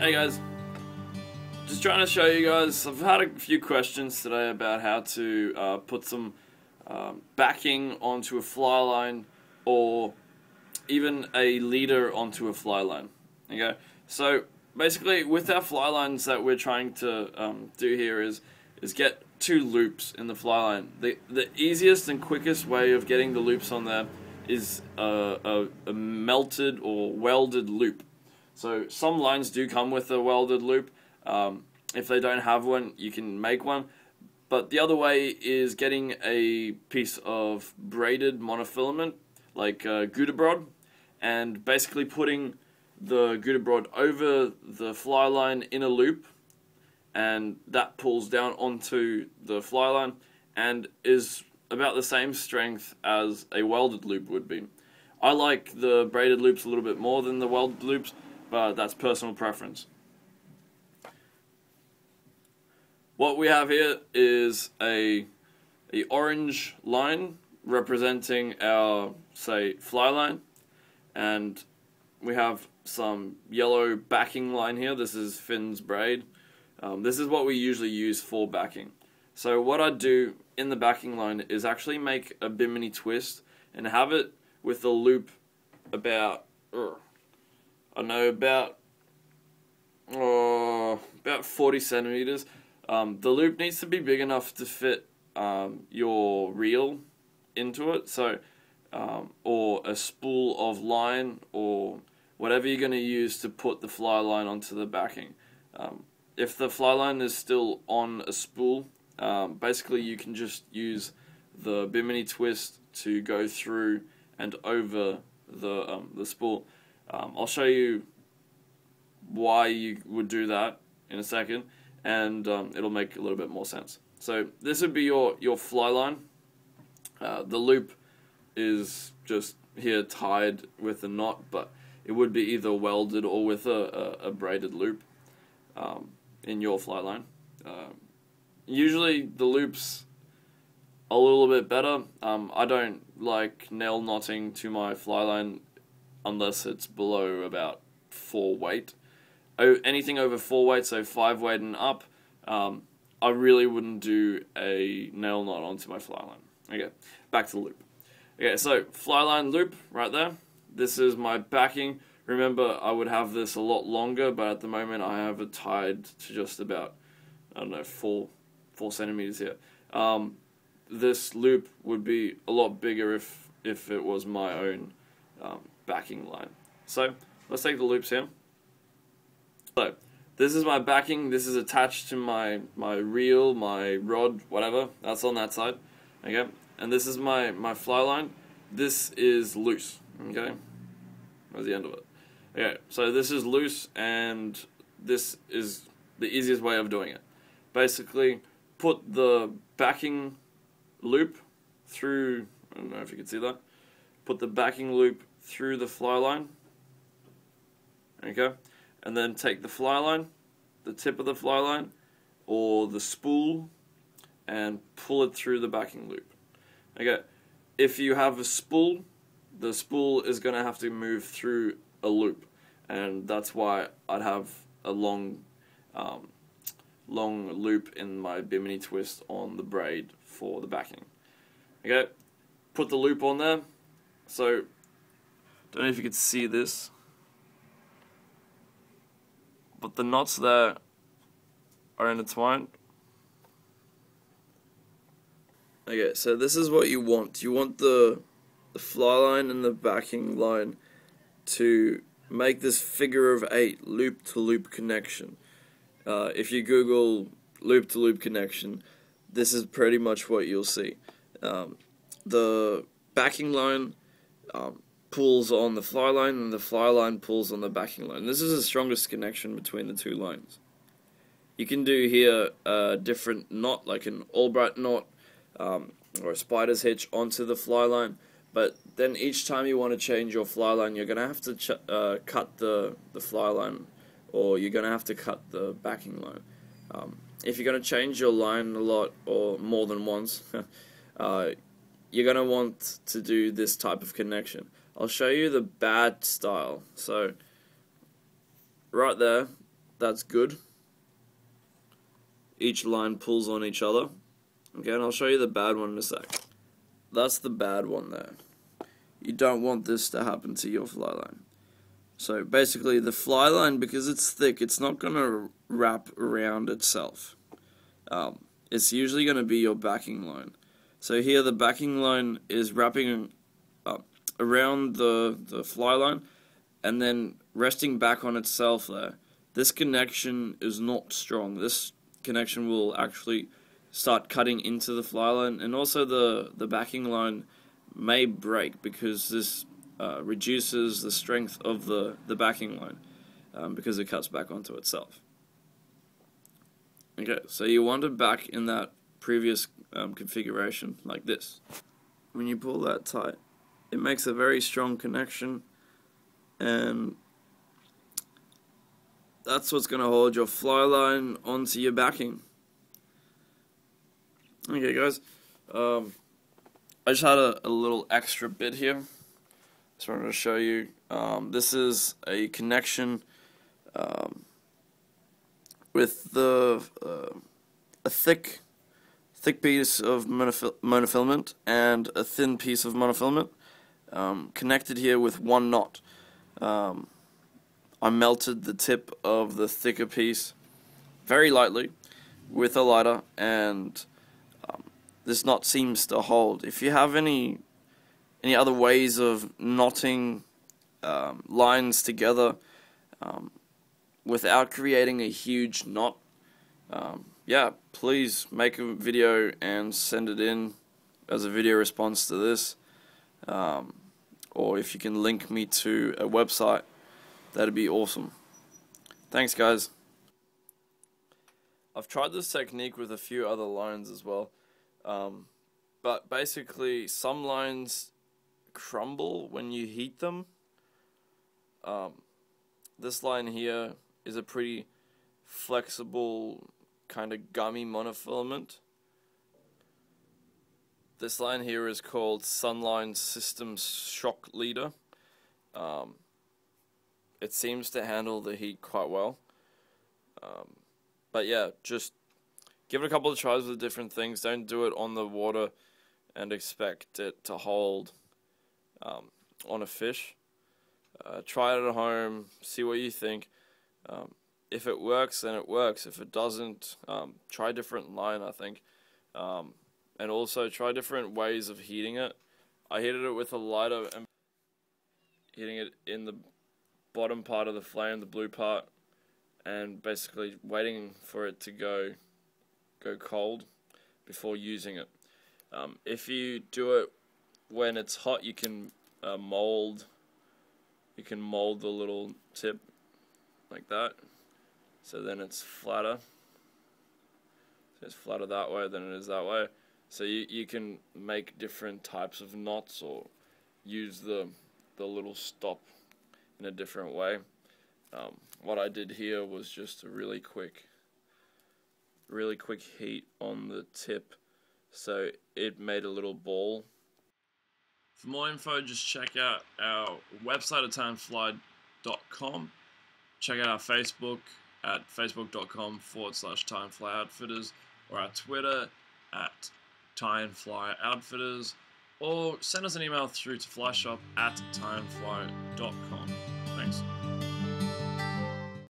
Hey guys, just trying to show you guys, I've had a few questions today about how to put some backing onto a fly line or even a leader onto a fly line. Okay, so basically with our fly lines that we're trying to do here is get two loops in the fly line. The easiest and quickest way of getting the loops on there is a melted or welded loop. So some lines do come with a welded loop. If they don't have one, you can make one. But the other way is getting a piece of braided monofilament, like Gouda Brod, and basically putting the Gouda Brod over the fly line in a loop, and that pulls down onto the fly line and is about the same strength as a welded loop would be. I like the braided loops a little bit more than the welded loops, but that's personal preference. What we have here is a orange line representing our, say, fly line, and we have some yellow backing line here. This is Finn's braid. This is what we usually use for backing. So what I do in the backing line is actually make a bimini twist and have it with a loop about, about 40 centimeters. The loop needs to be big enough to fit your reel into it, so or a spool of line or whatever you're going to use to put the fly line onto the backing. If the fly line is still on a spool, basically you can just use the bimini twist to go through and over the spool. I'll show you why you would do that in a second, and it'll make a little bit more sense. So this would be your fly line. The loop is just here tied with a knot, but it would be either welded or with a braided loop in your fly line. Usually the loop's a little bit better. I don't like nail knotting to my fly line unless it's below about 4 weight. Anything over 4 weight, so 5 weight and up, I really wouldn't do a nail knot onto my fly line. Okay, back to the loop. Okay, so fly line loop right there. This is my backing. Remember, I would have this a lot longer, but at the moment I have it tied to just about, I don't know, 4 centimeters here. This loop would be a lot bigger if it was my own backing line. So let's take the loops here. So this is my backing. This is attached to my reel, my rod, whatever. That's on that side. Okay, and this is my fly line. This is loose. Okay, that's the end of it. Okay, so this is loose, and this is the easiest way of doing it. Basically, put the backing loop through, I don't know if you can see that, put the backing loop through the fly line, okay, and then take the fly line, the tip of the fly line, or the spool, and pull it through the backing loop. Okay, if you have a spool, the spool is going to have to move through a loop, and that's why I'd have a long loop in my bimini twist on the braid for the backing. Okay, put the loop on there. So, don't know if you could see this, but the knots there are intertwined. Okay, so this is what you want. You want the fly line and the backing line to make this figure of 8 loop-to-loop connection. If you Google loop-to-loop connection, this is pretty much what you'll see. The backing line pulls on the fly line, and the fly line pulls on the backing line. This is the strongest connection between the two lines. You can do here a different knot, like an Albright knot or a spider's hitch onto the fly line, but then each time you want to change your fly line, you're going to have to cut the fly line, or you're going to have to cut the backing line. If you're going to change your line a lot or more than once, you're going to want to do this type of connection. I'll show you the bad style. So right there, that's good. Each line pulls on each other. Okay, and I'll show you the bad one in a sec. That's the bad one there. You don't want this to happen to your fly line. So basically the fly line, because it's thick, it's not going to wrap around itself. It's usually going to be your backing line. So here the backing line is wrapping around the fly line and then resting back on itself there. This connection is not strong. This connection will actually start cutting into the fly line, and also the backing line may break because this reduces the strength of the backing line because it cuts back onto itself. Okay, so you want it back in that previous configuration like this. When you pull that tight, it makes a very strong connection, and that's what's going to hold your fly line onto your backing. Okay guys, I just had a little extra bit here. Just wanted to show you. This is a connection with a thick piece of monofilament and a thin piece of monofilament connected here with one knot. I melted the tip of the thicker piece very lightly with a lighter, and this knot seems to hold. If you have any other ways of knotting lines together without creating a huge knot, yeah, please make a video and send it in as a video response to this, or if you can link me to a website, that'd be awesome. Thanks guys. I've tried this technique with a few other lines as well, but basically some lines crumble when you heat them. This line here is a pretty flexible kind of gummy monofilament. This line here is called Sunline Systems Shock Leader. It seems to handle the heat quite well. But yeah, just give it a couple of tries with different things. Don't do it on the water and expect it to hold on a fish. Try it at home, see what you think. If it works, then it works. If it doesn't, try a different line, I think. And also try different ways of heating it. I heated it with a lighter and heating it in the bottom part of the flame, the blue part, and basically waiting for it to go cold before using it. If you do it when it's hot, you can mold the little tip like that, so then it's flatter. So it's flatter that way than it is that way. So you can make different types of knots or use the little stop in a different way. What I did here was just a really quick heat on the tip, so it made a little ball. For more info, just check out our website at timefly.com. Check out our Facebook at facebook.com/timeflyoutfitters, or our Twitter at timeflyoutfitters, or send us an email through to flyshop@timefly.com.